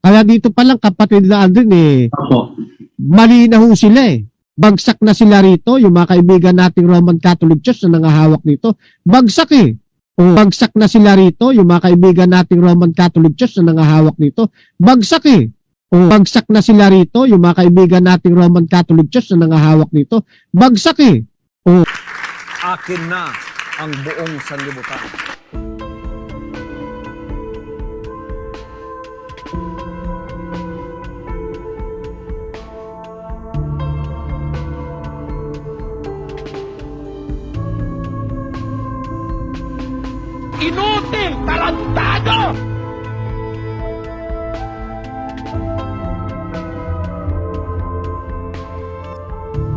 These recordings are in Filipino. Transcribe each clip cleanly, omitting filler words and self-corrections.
Kaya dito pa lang kapatid na Aldrin Opo. mali na ho sila Bagsak na sila rito, yung mga kaibigan nating Roman Catholic Church na nangahawak nito. Bagsak bagsak na sila rito, yung mga kaibigan nating Roman Catholic Church na nangahawak nito. Bagsak bagsak na sila rito, yung mga kaibigan nating Roman Catholic Church na nangahawak nito. Bagsak Akin na ang buong sanlibutan. Inutil! Tarantado!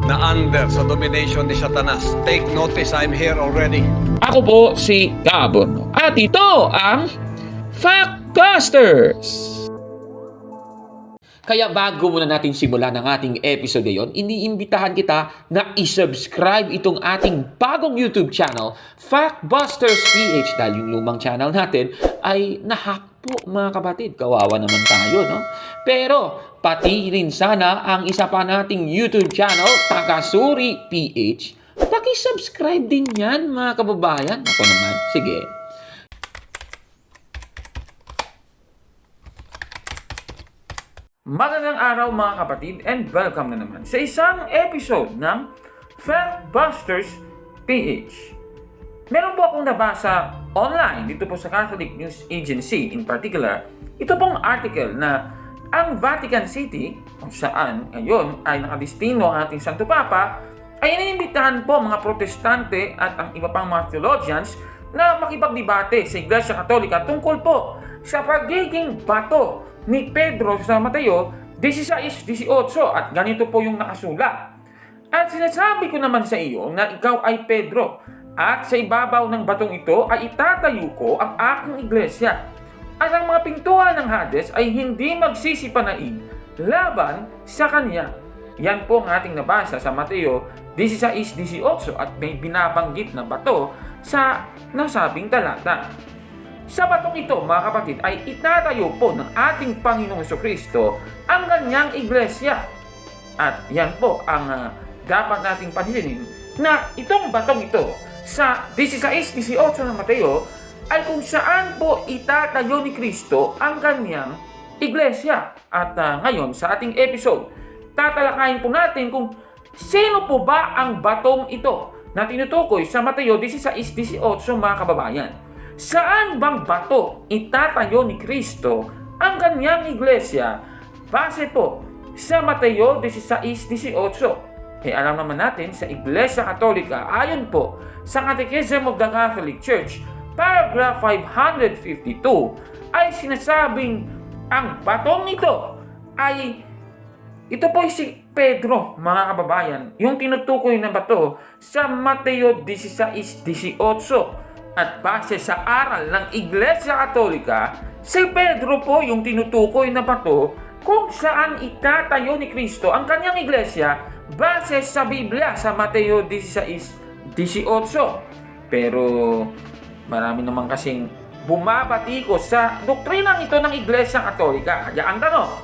Na under sa domination ni Satanas. Take notice, I'm here already. Ako po si Gabon. At ito ang Factbusters! Kaya bago muna natin simulan ang ating episode ngayon, iniimbitahan kita na isubscribe itong ating bagong YouTube channel, Factbusters PH, dahil yung lumang channel natin ay nahack po mga kapatid. Kawawa naman tayo, no? Pero pati rin sana ang isa pa nating YouTube channel, Takasuri PH. Paki-subscribe din yan mga kababayan. Ako naman, sige. Magandang araw mga kapatid and welcome na naman sa isang episode ng Factbusters PH. Meron po akong nabasa online dito po sa Catholic News Agency in particular, ito pong article na ang Vatican City, kung saan ngayon ay nakadistino ang ating Santo Papa, ay iniimbitahan po mga protestante at ang iba pang mga theologians na makipagdebate sa Iglesia Katolika tungkol po sa pagiging bato ni Pedro sa Mateo 16:18 at ganito po yung nakasulat. At sinasabi ko naman sa iyo na ikaw ay Pedro at sa ibabaw ng batong ito ay itatayo ko ang aking iglesia at ang mga pintuan ng Hades ay hindi magsisipanaig laban sa kanya. Yan po ang ating nabasa sa Mateo 16:18 at may binabanggit na bato sa nasabing talata. Sa batong ito, mga kapatid, ay itatayo po ng ating Panginoong Jesucristo ang kanyang iglesia. At yan po ang dapat nating pansinin na itong batong ito sa 16:18 ng Mateo ay kung saan po itatayo ni Kristo ang kanyang iglesia. At ngayon sa ating episode, tatalakayin po natin kung sino po ba ang batong ito na tinutukoy sa Mateo 16:18 mga kababayan. Saan bang bato itatayo ni Kristo ang kanyang iglesia base po sa Mateo 16:18? Alam naman natin sa Iglesia Katolika, ayon po sa Catechism of the Catholic Church, paragraph 552, ay sinasabing ang batong ito ay ito po si Pedro, mga kababayan, yung tinutukoy na bato sa Mateo 16:18. At base sa aral ng Iglesia Katolika, si Pedro po yung tinutukoy na bato kung saan itatayo ni Kristo ang kanyang iglesia base sa Biblia sa Mateo 16:18. Pero marami naman kasing bumabatiko sa doktrinang ito ng Iglesia Katolika. Kaya ang tanong,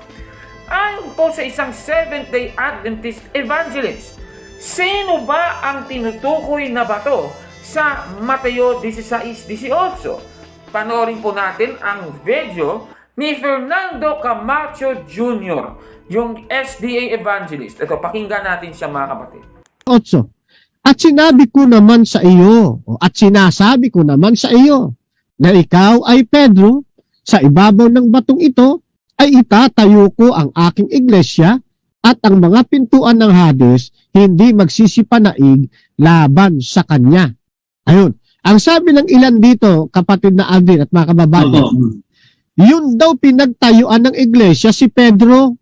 ayon po sa isang Seventh-day Adventist evangelist, sino ba ang tinutukoy na bato sa Mateo 16:18? Panoorin po natin ang video ni Fernando Camacho Jr., yung SDA evangelist. Ito, pakinggan natin siya mga kapatid. 8. At sinabi ko naman sa iyo, at sinasabi ko naman sa iyo, na ikaw ay Pedro, sa ibabaw ng batong ito, ay itatayo ko ang aking iglesia, at ang mga pintuan ng Hades hindi magsisipanaig laban sa kanya. Ayun. Ang sabi ng ilan dito, kapatid na Aldrin at mga kababayan, yun daw pinagtayuan ng iglesia si Pedro.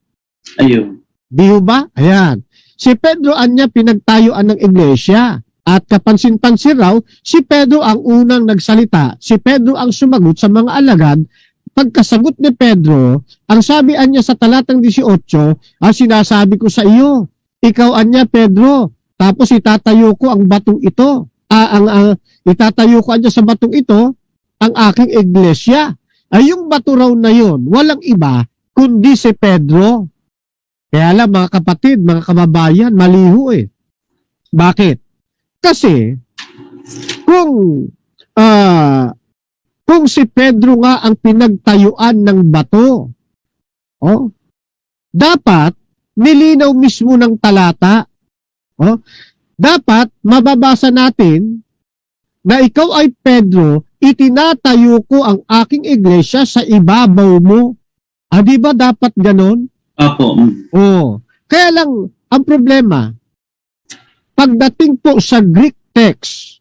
Ayun. Di ba? Ayan. Si Pedro anya pinagtayuan ng iglesia. At kapansin-pansin raw, si Pedro ang unang nagsalita. Si Pedro ang sumagot sa mga alagad. Pagkasagot ni Pedro, ang sabi anya sa talatang 18, sinasabi ko sa iyo, ikaw anya Pedro, tapos itatayo ko ang batong ito. Itatayo ko anya sa batong ito ang aking iglesia. Ay yung bato raw na yon, walang iba kundi si Pedro. Kaya lang mga kapatid, mga kababayan, maliho eh. Bakit? Kasi kung si Pedro nga ang pinagtayuan ng bato, dapat nilinaw mismo ng talata. Dapat mababasa natin na ikaw ay Pedro, itinatayo ko ang aking iglesia sa ibabaw mo. Di ba dapat ganon? Opo. Kaya lang, ang problema, pagdating po sa Greek text,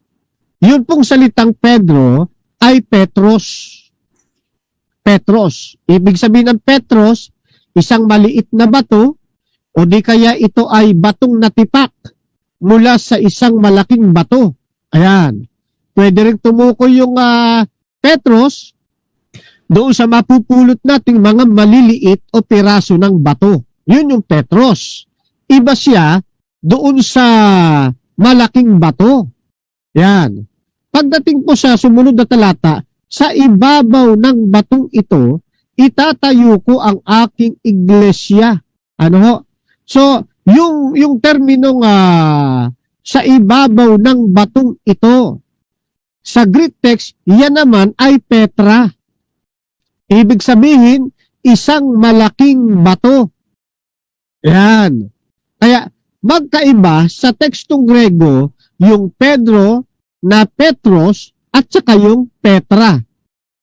yun pong salitang Pedro ay Petros. Petros. Ibig sabihin ng Petros, isang maliit na bato, o di kaya ito ay batong natipak mula sa isang malaking bato. Ayan. Pwede rin tumukoy yung Petros doon sa mapupulot nating mga maliliit o piraso ng bato. Yun yung Petros. Iba siya doon sa malaking bato. Yan. Pagdating po sa sumunod na talata, sa ibabaw ng batong ito, itatayo ko ang aking iglesia. Ano ho? So, yung terminong sa ibabaw ng batong ito, sa Greek text, yan naman ay Petra. Ibig sabihin, isang malaking bato. Yan. Kaya, magkaiba sa tekstong Grego, yung Pedro na Petros at saka yung Petra.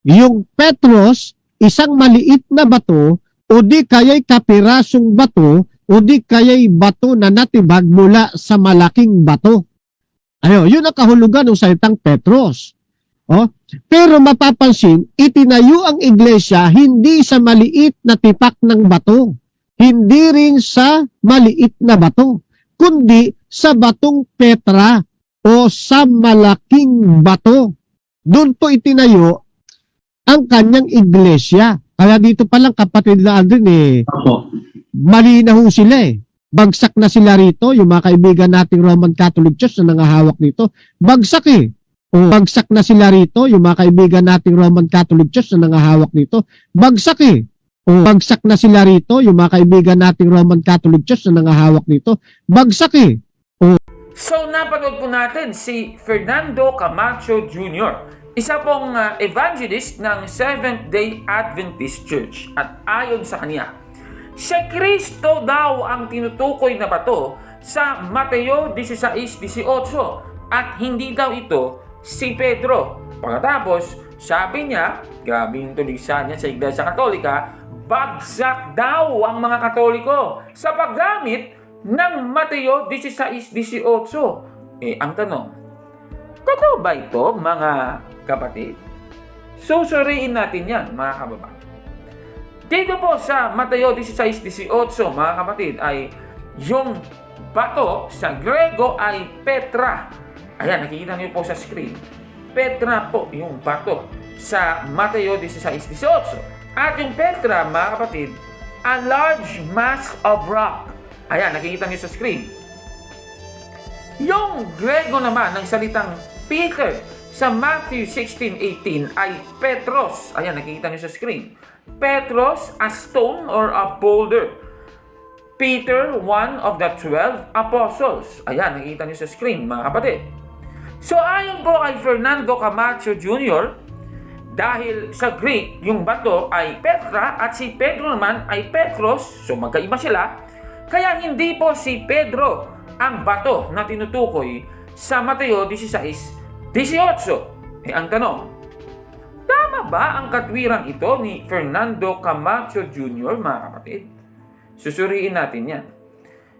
Yung Petros, isang maliit na bato, o di kaya'y kapirasong bato, o di kaya'y bato na natibag mula sa malaking bato. Yun ang kahulugan ng salitang Petros. Pero mapapansin, itinayo ang iglesia hindi sa maliit na tipak ng bato, hindi rin sa maliit na bato, kundi sa batong Petra o sa malaking bato. Doon po itinayo ang kanyang iglesia. Kaya dito palang kapatid na Aldrin mali na ho sila eh. Bagsak na sila rito, yung mga kaibigan nating Roman Catholic Church na nangahawak nito. Bagsak eh. Bagsak na sila rito, yung mga kaibigan nating Roman Catholic Church na nangahawak nito. Bagsak eh. Bagsak na sila rito, yung mga kaibigan nating Roman Catholic Church na nangahawak nito. Bagsak eh. So, napanood po natin si Fernando Camacho Jr., isa pong evangelist ng Seventh-day Adventist Church. At ayon sa kanya, si Kristo daw ang tinutukoy na bato sa Mateo 16:18 at hindi daw ito si Pedro. Pagkatapos, sabi niya, grabe yung tulisan niya sa Iglesia Katolika, bagsak daw ang mga Katoliko sa paggamit ng Mateo 16:18. Ang tanong, totoo ba ito, mga kapatid? Susuriin natin yan, mga kababayan. Dito po sa Mateo 16:18, mga kapatid, ay yung bato sa Grego ay Petra. Ayan, nakikita niyo po sa screen. Petra po yung bato sa Mateo 16:18. At yung Petra, mga kapatid, a large mass of rock. Ayan, nakikita niyo sa screen. Yung Grego naman ng salitang Peter sa Matthew 16:18 ay Petros. Ayan, nakikita niyo sa screen. Petros, a stone or a boulder. Peter, one of the 12 apostles. Ayan, nakikita niyo sa screen, mga kapatid. So, ayon po kay Fernando Camacho Jr., dahil sa Greek, yung bato ay Petra at si Pedro naman ay Petros, so magkaiba sila, kaya hindi po si Pedro ang bato na tinutukoy sa Mateo 16:18. Ang tanong, tama ba ang katwirang ito ni Fernando Camacho Jr., mga kapatid? Susuriin natin yan.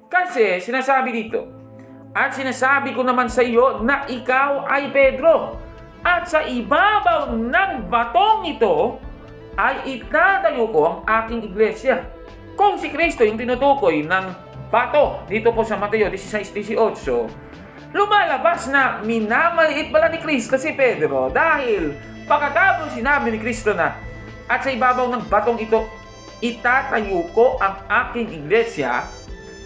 Kasi sinasabi dito, at sinasabi ko naman sa iyo na ikaw ay Pedro, at sa ibabaw ng batong ito ay itatayo ko ang aking iglesia. Kung si Kristo yung tinutukoy ng bato dito po sa Mateo 16:18, lumalabas na minamaliit pala ni Kristo si Pedro dahil pagkatapos sinabi ni Kristo na at sa ibabaw ng batong ito itatayo ko ang aking iglesia,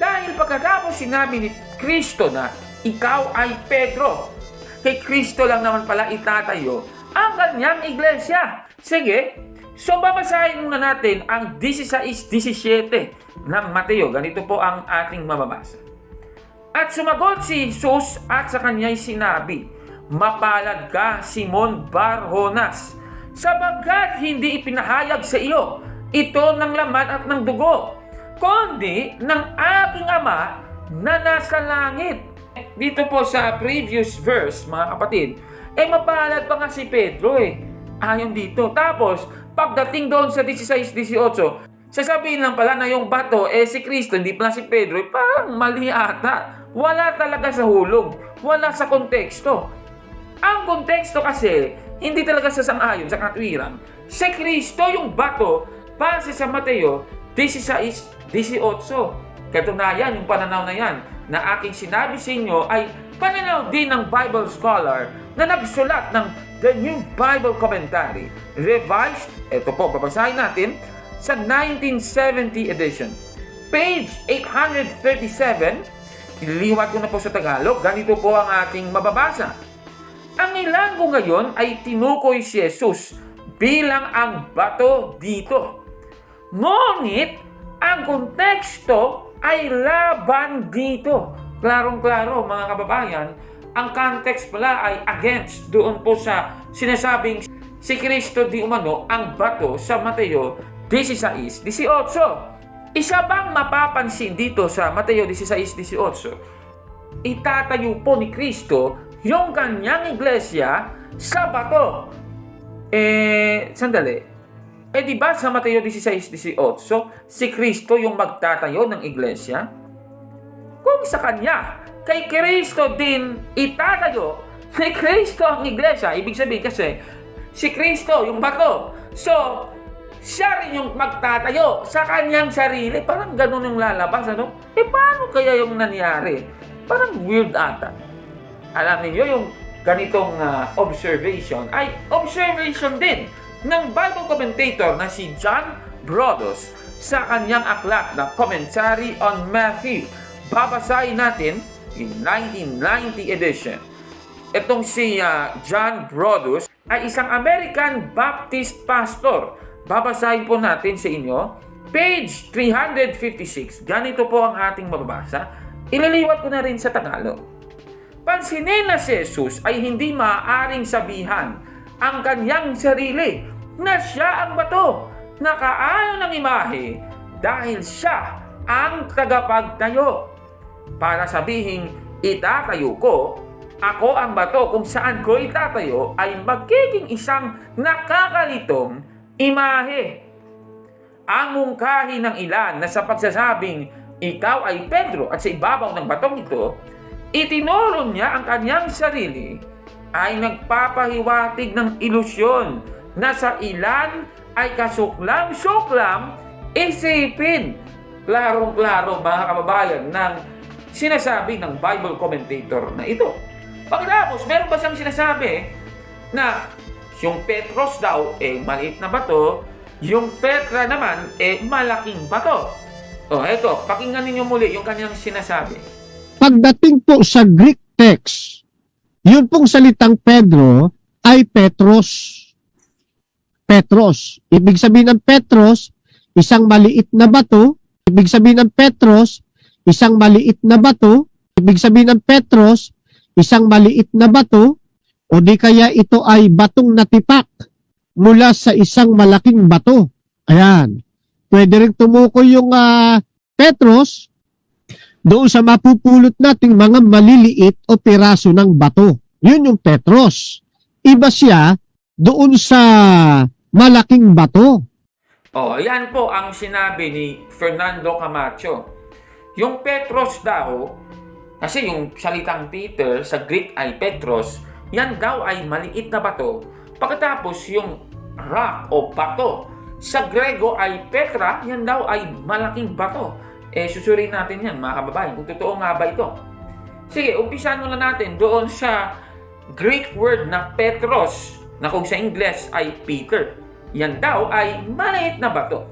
dahil pagkatapos sinabi ni Kristo na ikaw ay Pedro, kay Kristo lang naman pala itatayo ang kanyang iglesia. Sige, So babasahin muna natin ang 16:17 ng Mateo. Ganito po ang ating mababasa. At sumagot si Jesus at sa kanya'y sinabi, mapalad ka, Simon Bar-Jonas, sapagkat hindi ipinahayag sa iyo ito ng laman at ng dugo, kundi ng aking Ama na nasa langit. Dito po sa previous verse, mga kapatid, mapalad pa nga si Pedro ayon dito. Tapos, pagdating doon sa 16-18, sasabihin lang pala na yung bato, si Kristo, hindi pala si Pedro, parang mali ata. Wala talaga sa hulog. Wala sa konteksto. Ang konteksto kasi, hindi talaga sasang-ayon sa katwiran. Si Kristo yung bato, base sa Mateo 16-18. Katunayan, yung pananaw na yan, na aking sinabi sa inyo ay pananaw din ng Bible scholar na nagsulat ng The New Bible Commentary, revised, ito po, babasahin natin, sa 1970 edition. Page 837, ililiwat ko na po sa Tagalog, ganito po ang ating mababasa. Ang ilanggo ngayon ay tinukoy si Jesus bilang ang bato dito. Ngunit, ang konteksto ay laban dito. Klarong-klaro mga kababayan, ang context pala ay against doon po sa sinasabing si Kristo di umano ang bato sa Mateo 16-18. Isa bang mapapansin dito sa Mateo 16-18? Itatayo po ni Kristo yung kanyang iglesia sa bato. Sandali. Di ba sa Mateo 16-18, si Kristo yung magtatayo ng iglesia? Kung sa kanya, kay Kristo din itatayo, kay Kristo ang iglesia, ibig sabihin kasi, si Kristo yung bato. So, siya rin yung magtatayo sa kanyang sarili. Parang ganun yung lalabas, ano? Paano kaya yung nangyari? Parang weird ata. Alam niyo yung ganitong observation ay observation din ng Bible commentator na si John Brodos sa kanyang aklat na Commentary on Matthew. Babasahin natin in 1990 edition. Itong si John Brodos ay isang American Baptist pastor. Babasahin po natin sa inyo, page 356. Ganito po ang ating mababasa. Ililiwat ko na rin sa Tagalog. Pansinin na si Jesus ay hindi maaaring sabihan ang kanyang sarili na siya ang bato na kaayon ng imahe dahil siya ang tagapagtayo. Para sabihin, itatayo ko, ako ang bato kung saan ko itatayo ay magiging isang nakakalitong imahe. Ang mungkahi ng ilan na sa pagsasabing ikaw ay Pedro at sa ibabaw ng batong ito, itinuro niya ang kanyang sarili ay nagpapahiwatig ng ilusyon na sa ilan ay kasuklam-suklam isipin. Klarong-klaro mga kababayan ng sinasabi ng Bible commentator na ito. Pagkatapos, meron ba siyang sinasabi na yung Petros daw maliit na bato, yung Petra naman malaking bato. Eto, pakinggan ninyo muli yung kanyang sinasabi. Pagdating po sa Greek text, yun pong salitang Pedro ay Petros. Petros. Ibig sabihin ng Petros, isang maliit na bato. Ibig sabihin ng Petros, isang maliit na bato. Ibig sabihin ng Petros, isang maliit na bato. O di kaya ito ay batong natipak mula sa isang malaking bato. Ayan. Pwede rin tumukoy yung Petros doon sa mapupulot nating mga maliliit o piraso ng bato. Yun yung Petros. Iba siya doon sa malaking bato. Yan po ang sinabi ni Fernando Camacho. Yung Petros daw, kasi yung salitang Peter sa Greek ay Petros, yan daw ay maliit na bato. Pagkatapos yung rock o bato sa Grego ay Petra, yan daw ay malaking bato. Susurin natin yan mga kababayan kung totoo nga ba ito. Sige, umpisan muna natin doon sa Greek word na Petros, na kung sa Ingles ay Peter. Yan daw ay maliit na bato.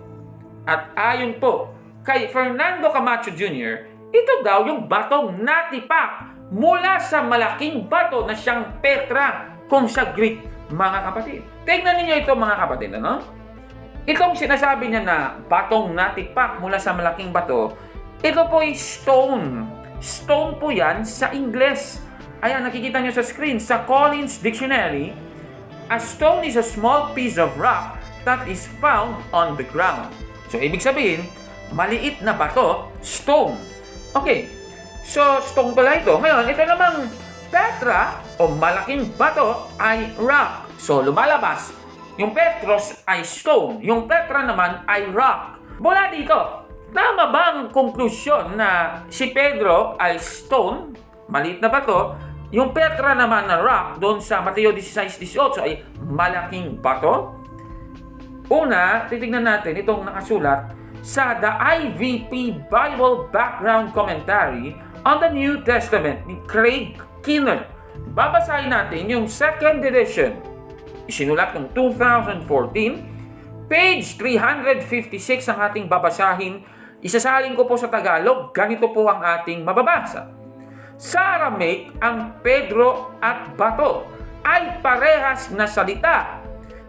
At ayon po kay Fernando Camacho Jr., ito daw yung batong natipak mula sa malaking bato na siyang Petra kung sa Greek, mga kapatid. Tingnan ninyo ito mga kapatid, ano? Itong sinasabi niya na batong natipak mula sa malaking bato, ito po ay stone. Stone po yan sa Ingles. Ayan, nakikita niyo sa screen. Sa Collins Dictionary, a stone is a small piece of rock that is found on the ground. So, ibig sabihin, maliit na bato, stone. Okay, so stone pala ito. Ngayon, ito namang Petra o malaking bato ay rock. So, lumalabas, yung Petros ay stone, yung Petra naman ay rock. Mula dito, tama ba ang konklusyon na si Pedro ay stone, maliit na bato, yung Petra naman na rock doon sa Mateo 16:18 ay malaking bato? Una, titignan natin itong nakasulat sa The IVP Bible Background Commentary on the New Testament ni Craig Keener. Babasahin natin yung second edition. Isinulat ng 2014, page 356 ang ating babasahin. Isasalin ko po sa Tagalog, ganito po ang ating mababasa. Sa Aramaic, ang Pedro at bato ay parehas na salita.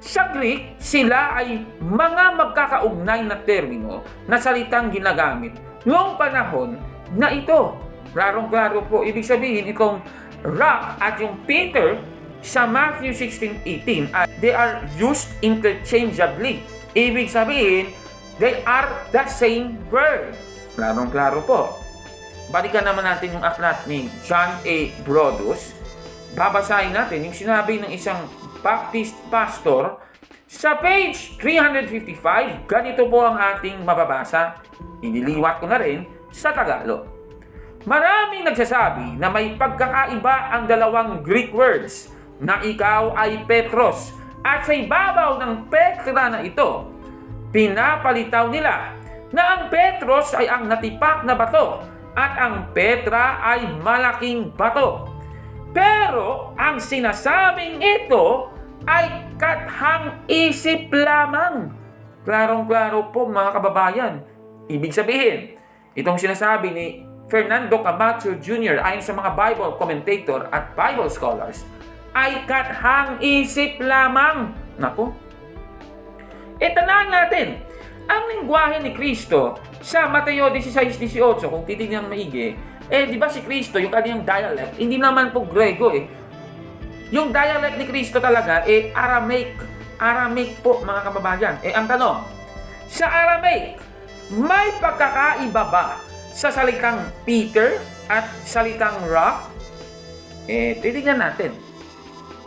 Sa Greek, sila ay mga magkakaugnay na termino na salitang ginagamit noong panahon na ito. Klarong-klaro po, ibig sabihin itong rock at yung Peter sa Matthew 16:18, they are used interchangeably. Ibig sabihin, they are the same word. Klarong-klaro po. Balikan naman natin yung aklat ni John A. Brodus. Babasahin natin yung sinabi ng isang Baptist pastor sa page 355. Ganito po ang ating mababasa. Iniliwat ko na rin sa Tagalog. Maraming nagsasabi na may pagkakaiba ang dalawang Greek words na ikaw ay Petros at sa ibabaw ng Petra na ito, pinapalitaw nila na ang Petros ay ang natipak na bato at ang Petra ay malaking bato. Pero ang sinasabing ito ay kathang isip lamang. Klarong-klaro po mga kababayan. Ibig sabihin, itong sinasabi ni Fernando Camacho Jr. ayon sa mga Bible commentator at Bible scholars ay kathang isip lamang. Naku. Tandaan natin, ang lingwahe ni Kristo sa Mateo 16:18, kung titignan maigi, di ba si Kristo, yung kanyang dialect, hindi naman po Grego Yung dialect ni Kristo talaga, Aramaic. Aramaic po, mga kababayan. Ang tanong, sa Aramaic, may pagkakaiba ba sa salitang Peter at salitang rock? Titignan natin.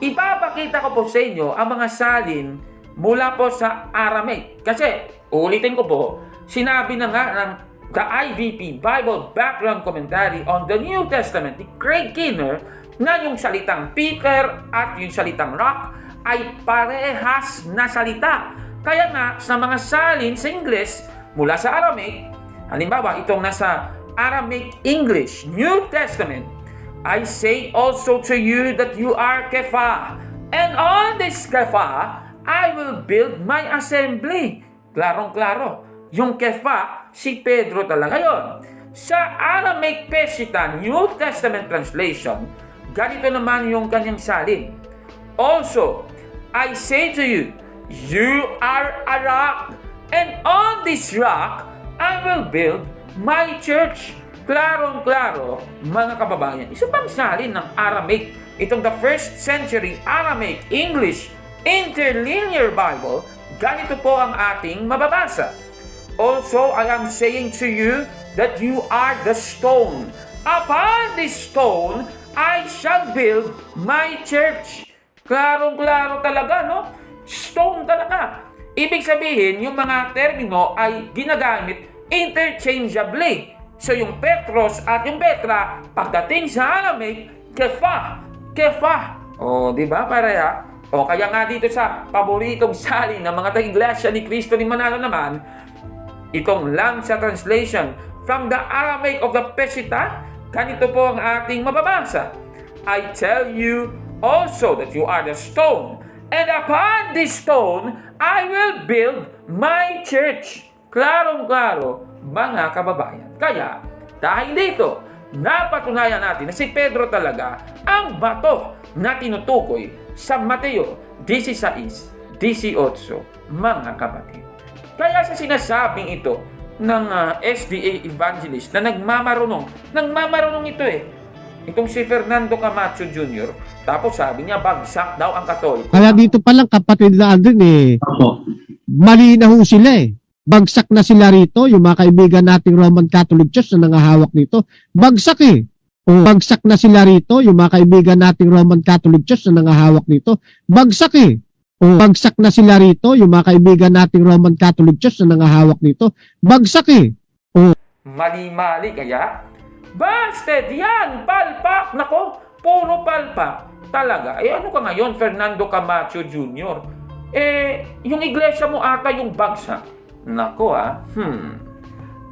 Ipapakita ko po sa inyo ang mga salin mula po sa Aramaic. Kasi, ulitin ko po, sinabi na nga ng The IVP Bible Background Commentary on the New Testament ni Craig Keener na yung salitang Peter at yung salitang rock ay parehas na salita. Kaya nga, sa mga salin sa Ingles mula sa Aramaic, halimbawa, itong nasa Aramaic English, New Testament, I say also to you that you are Kephah, and on this Kephah, I will build my assembly. Klarong-klaro. Yung Kephah, si Pedro talaga yon. Sa Aramaic Peshitta, New Testament Translation, ganito naman yung kanyang salin. Also, I say to you, you are a rock, and on this rock, I will build my church. Klarong-klaro, mga kababayan. Isa pang salin ng Aramaic, itong the first century Aramaic English Interlinear Bible, ganito po ang ating mababasa. Also, I am saying to you that you are the stone. Upon this stone, I shall build my church. Klarong-klaro talaga, no? Stone talaga. Ibig sabihin, yung mga termino ay ginagamit interchangeably. So, yung Petros at yung Petra, pagdating sa Aramaic, Kephah. Kephah. O, di ba, pareha? O, kaya nga dito sa paboritong salin ng mga taga-iglesia ni Cristo ni Manalo naman, itong Lamsa translation from the Aramaic of the Peshitta, ganito po ang ating mababasa. I tell you also that you are the stone, and upon this stone, I will build my church. Klarong-klaro, mga kababayan. Kaya, dahil dito, napatunayan natin na si Pedro talaga ang bato na tinutukoy sa Mateo 16:18, mga kapatid. Kaya sa sinasabing ito ng SDA evangelist na nagmamarunong ito itong si Fernando Camacho Jr. Tapos sabi niya bagsak daw ang Katoliko. Kaya dito pa lang kapatid na Aldrin Opo. mali na ho sila Bagsak na sila rito, yung mga kaibigan nating Roman Catholic Church na nangahawak nito. Bagsak bagsak na sila rito, yung mga kaibigan nating Roman Catholic Church na nangahawak nito. Bagsak bagsak na sila rito, yung mga kaibigan nating Roman Catholic Church na nangahawak nito. Bagsak Mali-mali kaya? Busted! Yan! Palpak! Nako! Puro palpak! Talaga. Ano ka ngayon, Fernando Camacho Jr.? Yung iglesia mo ata yung bagsak. Nako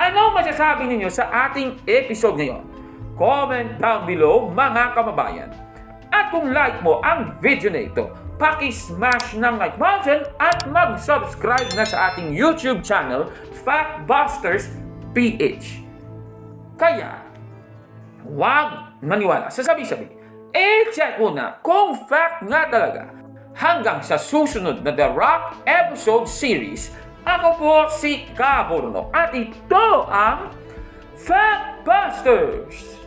Ano masasabi ninyo sa ating episode ngayon? Comment down below mga kababayan. At kung like mo ang video na ito, paki-smash ng like button at mag-subscribe na sa ating YouTube channel, Factbusters PH. Kaya, huwag maniwala sa sabi-sabi. Check muna kung fact nga talaga. Hanggang sa susunod na The Rock episode series, ako po si Kaborno at ito ang Factbusters!